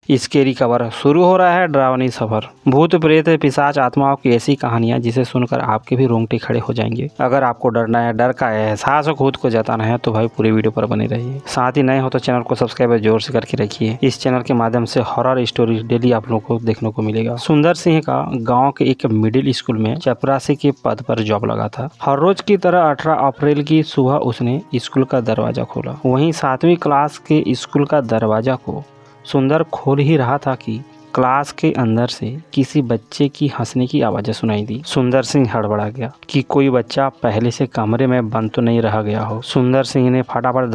Scary खबर शुरू हो रहा है डरावनी सफर। भूत प्रेत पिशाच आत्माओं की ऐसी कहानियां जिसे सुनकर आपके भी रोंगटे खड़े हो जाएंगे। अगर आपको डरना है, डर का एहसास खुद को जताना है तो भाई पूरी वीडियो पर बने रहिए। साथ ही नए हो तो चैनल को सब्सक्राइब जोर से करके रखिए। इस चैनल के माध्यम से हॉरर स्टोरी डेली आप लोगों को देखने को मिलेगा। सुंदर सिंह का गाँव के एक मिडिल स्कूल में चपरासी के पद पर जॉब लगा था। हर रोज की तरह 18 अप्रैल की सुबह उसने स्कूल का दरवाजा खोला। वहीं 7वीं क्लास के स्कूल का दरवाजा को सुंदर खोल ही रहा था कि क्लास के अंदर से किसी बच्चे की हंसने की आवाज़ें सुनाई दी। सुंदर सिंह हड़बड़ा गया कि कोई बच्चा पहले से कमरे में बंद तो नहीं रह गया हो। सुंदर सिंह ने फटाफट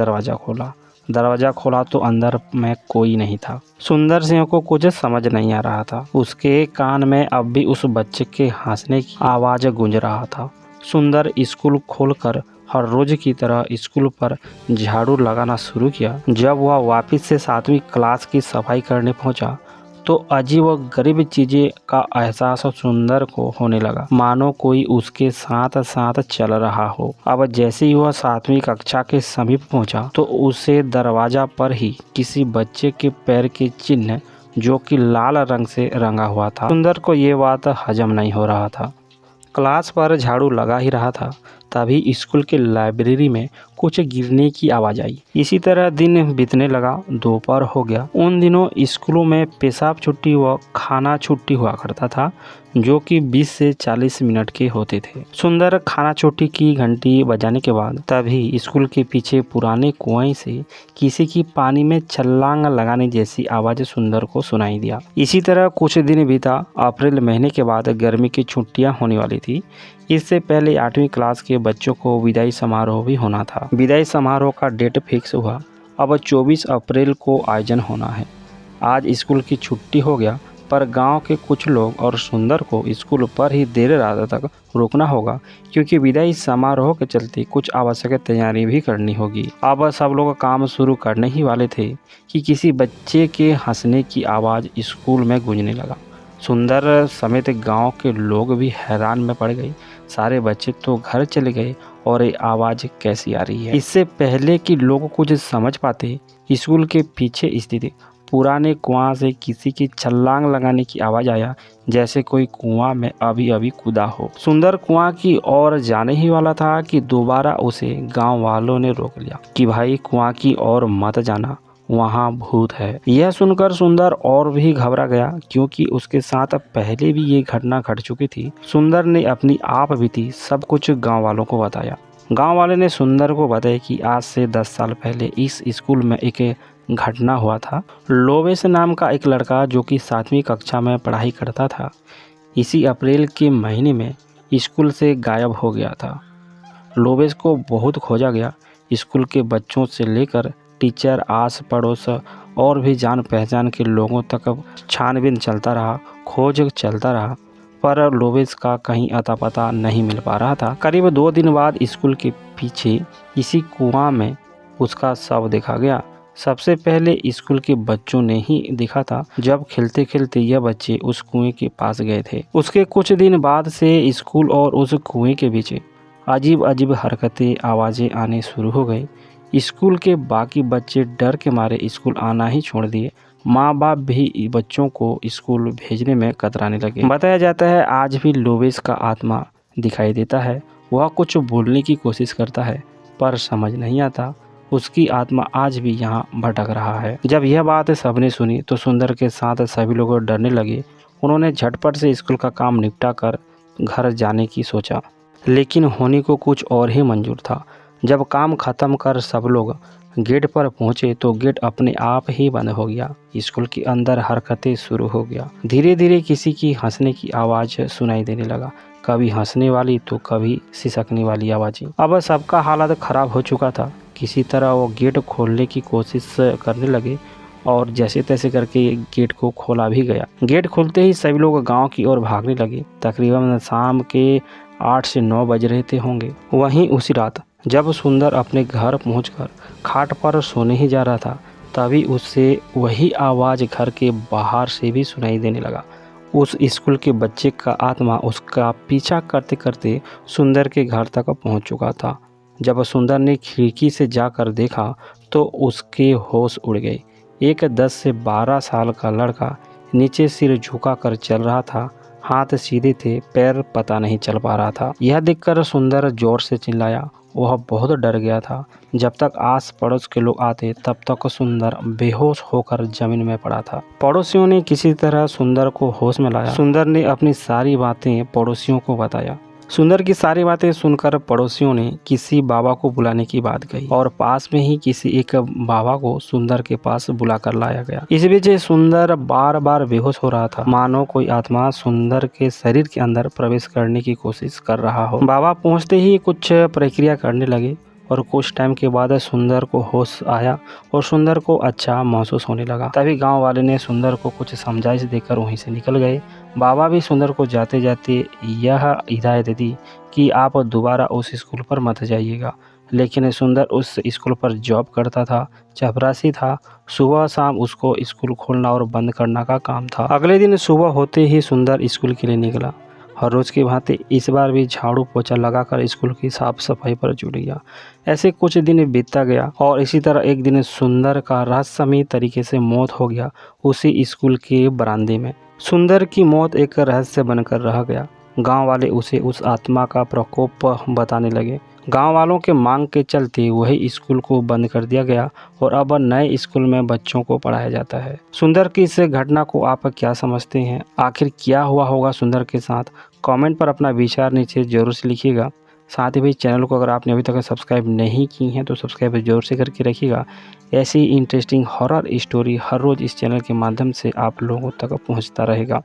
दरवाजा खोला तो अंदर में कोई नहीं था। सुंदर सिंह को कुछ समझ नहीं आ रहा था। उसके कान में अब भी उस बच्चे के हंसने की आवाज़ गूंज रहा था। सुंदर स्कूल खोलकर हर रोज की तरह स्कूल पर झाड़ू लगाना शुरू किया। जब वह वापस से 7वीं क्लास की सफाई करने पहुंचा तो अजीब व गरीब चीजें का एहसास सुंदर को होने लगा, मानो कोई उसके साथ साथ चल रहा हो। अब जैसे ही वह 7वीं कक्षा के समीप पहुंचा तो उसे दरवाजा पर ही किसी बच्चे के पैर के चिन्ह जो कि लाल रंग से रंगा हुआ था। सुंदर को ये बात हजम नहीं हो रहा था। क्लास पर झाड़ू लगा ही रहा था, तभी स्कूल के लाइब्रेरी में कुछ गिरने की आवाज़ आई। इसी तरह दिन बीतने लगा। दोपहर हो गया। उन दिनों स्कूलों में पेशाब छुट्टी व खाना छुट्टी हुआ करता था, जो कि 20 से 40 मिनट के होते थे। सुंदर खाना छुट्टी की घंटी बजाने के बाद तभी स्कूल के पीछे पुराने कुएं से किसी की पानी में छलांग लगाने जैसी आवाज़ सुंदर को सुनाई दिया। इसी तरह कुछ दिन बीता। अप्रैल महीने के बाद गर्मी की छुट्टियां होने वाली थी। इससे पहले 8वीं क्लास के बच्चों को विदाई समारोह भी होना था। विदाई समारोह का डेट फिक्स हुआ। अब 24 अप्रैल को आयोजन होना है। आज स्कूल की छुट्टी हो गया, पर गांव के कुछ लोग और सुंदर को स्कूल पर ही देर रात तक रुकना होगा, क्योंकि विदाई समारोह के चलते कुछ आवश्यक तैयारी भी करनी होगी। अब सब लोग काम शुरू करने ही वाले थे कि किसी बच्चे के हंसने की आवाज़ स्कूल में गूंजने लगा। सुंदर समेत गांव के लोग भी हैरान में पड़ गए। सारे बच्चे तो घर चले गए और ये आवाज़ कैसी आ रही है। इससे पहले कि लोग कुछ समझ पाते, स्कूल के पीछे स्थित पुराने कुआं से किसी की छलांग लगाने की आवाज़ आया, जैसे कोई कुआं में अभी अभी कूदा हो। सुंदर कुआं की ओर जाने ही वाला था कि दोबारा उसे गांव वालों ने रोक लिया कि भाई कुआं की ओर मत जाना, वहाँ भूत है। यह सुनकर सुंदर और भी घबरा गया, क्योंकि उसके साथ पहले भी ये घटना घट चुकी थी। सुंदर ने अपनी आप बीती सब कुछ गांव वालों को बताया। गांव वाले ने सुंदर को बताया कि आज से 10 साल पहले इस स्कूल में एक घटना हुआ था। लोवेश नाम का एक लड़का जो कि 7वीं कक्षा में पढ़ाई करता था, इसी अप्रैल के महीने में स्कूल से गायब हो गया था। लोवेश को बहुत खोजा गया। स्कूल के बच्चों से लेकर टीचर, आस पड़ोस और भी जान पहचान के लोगों तक छानबीन चलता रहा, खोज चलता रहा, पर लोवेश का कहीं अता पता नहीं मिल पा रहा था। करीब 2 दिन बाद स्कूल के पीछे इसी कुआं में उसका शव देखा गया। सबसे पहले स्कूल के बच्चों ने ही देखा था, जब खेलते खेलते यह बच्चे उस कुएं के पास गए थे। उसके कुछ दिन बाद से स्कूल और उस कुएं के बीच अजीब अजीब हरकतें, आवाज़ें आने शुरू हो गई। स्कूल के बाकी बच्चे डर के मारे स्कूल आना ही छोड़ दिए। माँ बाप भी बच्चों को स्कूल भेजने में कतराने लगे। बताया जाता है आज भी लोवेश का आत्मा दिखाई देता है। वह कुछ बोलने की कोशिश करता है, पर समझ नहीं आता। उसकी आत्मा आज भी यहाँ भटक रहा है। जब यह बात सबने सुनी तो सुंदर के साथ सभी लोग डरने लगे। उन्होंने झटपट से स्कूल का काम निपटा कर घर जाने की सोचा, लेकिन होने को कुछ और ही मंजूर था। जब काम खत्म कर सब लोग गेट पर पहुंचे तो गेट अपने आप ही बंद हो गया। स्कूल के अंदर हरकतें शुरू हो गया। धीरे धीरे किसी की हंसने की आवाज़ सुनाई देने लगा, कभी हंसने वाली तो कभी सिसकने वाली आवाज़ें। अब सबका हालत खराब हो चुका था। किसी तरह वो गेट खोलने की कोशिश करने लगे और जैसे तैसे करके गेट को खोला भी गया। गेट खुलते ही सभी लोग गांव की ओर भागने लगे। तकरीबन शाम के 8 से 9 बज रहे थे होंगे। वहीं उसी रात जब सुंदर अपने घर पहुंचकर खाट पर सोने ही जा रहा था, तभी उससे वही आवाज़ घर के बाहर से भी सुनाई देने लगा। उस स्कूल के बच्चे का आत्मा उसका पीछा करते करते सुंदर के घर तक पहुंच चुका था। जब सुंदर ने खिड़की से जाकर देखा तो उसके होश उड़ गए। एक 10 से 12 साल का लड़का नीचे सिर झुका कर चल रहा था। हाथ सीधे थे, पैर पता नहीं चल पा रहा था। यह देखकर सुंदर जोर से चिल्लाया। वह बहुत डर गया था। जब तक आस पड़ोस के लोग आते तब तक सुंदर बेहोश होकर जमीन में पड़ा था। पड़ोसियों ने किसी तरह सुंदर को होश में लाया। सुंदर ने अपनी सारी बातें पड़ोसियों को बताया। सुंदर की सारी बातें सुनकर पड़ोसियों ने किसी बाबा को बुलाने की बात कही और पास में ही किसी एक बाबा को सुंदर के पास बुलाकर लाया गया। इस बीच सुंदर बार बार बेहोश हो रहा था, मानो कोई आत्मा सुंदर के शरीर के अंदर प्रवेश करने की कोशिश कर रहा हो। बाबा पहुंचते ही कुछ प्रक्रिया करने लगे और कुछ टाइम के बाद सुंदर को होश आया और सुंदर को अच्छा महसूस होने लगा। तभी गांव वाले ने सुंदर को कुछ समझाइश देकर वहीं से निकल गए। बाबा भी सुंदर को जाते जाते यह हिदायत दी कि आप दोबारा उस स्कूल पर मत जाइएगा। लेकिन सुंदर उस स्कूल पर जॉब करता था, चपरासी था। सुबह शाम उसको स्कूल खोलना और बंद करना का काम था। अगले दिन सुबह होते ही सुंदर स्कूल के लिए निकला। हर रोज की भांति इस बार भी झाड़ू पोछा लगाकर स्कूल की साफ सफाई पर जुट गया। ऐसे कुछ दिन बीतता गया और इसी तरह एक दिन सुंदर का रहस्यमयी तरीके से मौत हो गया उसी स्कूल के बरामदे में। सुंदर की मौत एक रहस्य बनकर रह गया। गांव वाले उसे उस आत्मा का प्रकोप बताने लगे। गांव वालों के मांग के चलते वही स्कूल को बंद कर दिया गया और अब नए स्कूल में बच्चों को पढ़ाया जाता है। सुंदर की इस घटना को आप क्या समझते हैं? आखिर क्या हुआ होगा सुंदर के साथ? कमेंट पर अपना विचार नीचे जरूर से लिखिएगा। साथ ही भाई चैनल को अगर आपने अभी तक सब्सक्राइब नहीं की हैं तो सब्सक्राइब जरूर से करके रखिएगा। ऐसी इंटरेस्टिंग हॉरर स्टोरी हर रोज़ इस चैनल के माध्यम से आप लोगों तक पहुंचता रहेगा।